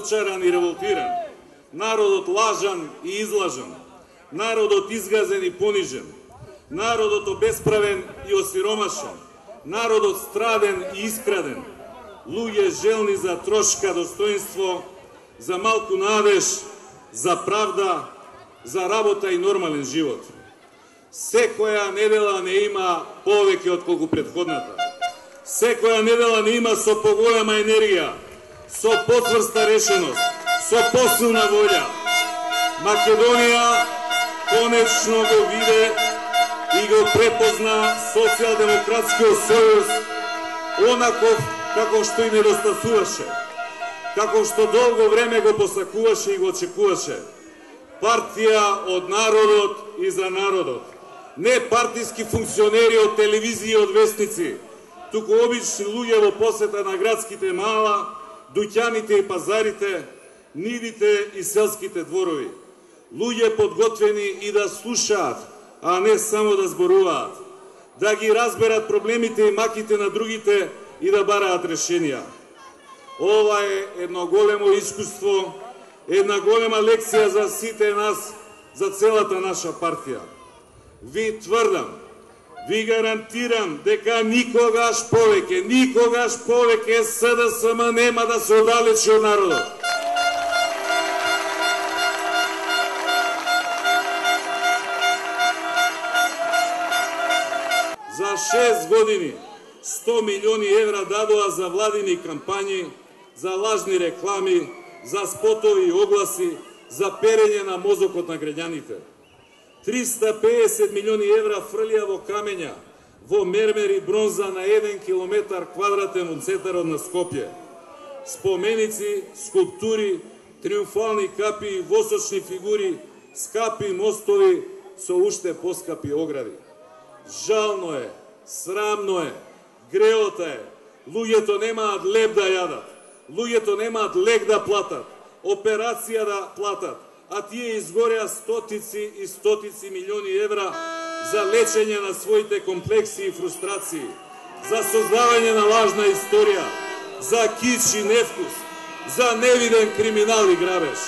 рачочаран и револтиран, народот лажан и излажан, народот изгазен и понижен, народот обесправен и осиромашен, народот страден и искраден, луѓе желни за трошка достоинство, за малку надеж, за правда, за работа и нормален живот. Секоја недела не има повеќе отколку претходната. Секоја недела не има со поголема енергија, со потврста решеност, со посилна волја. Македонија конечно го виде и го препозна Социјалдемократскиот сојуз онаков како што и недостасуваше, како што долго време го посакуваше и го очекуваше. Партија од народот и за народот. Не партиски функционери од телевизија и од вестници, туку обични луѓе во посета на градските мала, дуќаните и пазарите, нивите и селските дворови. Луѓе подготвени и да слушаат, а не само да зборуваат, да ги разберат проблемите и маките на другите и да бараат решенија. Ова е едно големо искуство, една голема лекција за сите нас, за целата наша партија. Ви тврдам, ви гарантирам дека никогаш повеќе СДСМ нема да се оддалечи од народот. За 6 години 100 милиони евра дадоа за владини кампањи, за лажни реклами, за спотови и огласи, за перење на мозокот на граѓаните. 350 милиони евра фрлија во камења, во мермер и бронза на 1 километар квадратен од центарот на Скопје. Споменици, скулптури, триумфални капи и восочни фигури, скапи мостови со уште поскапи огради. Жално е, срамно е, греота е. Луѓето немаат леб да јадат, луѓето немаат лек да платат, операција да платат, а тие изгореа стотици и стотици милиони евра за лечење на своите комплекси и фрустрации, за создавање на лажна историја, за кич и невкус, за невиден криминал и грабеж.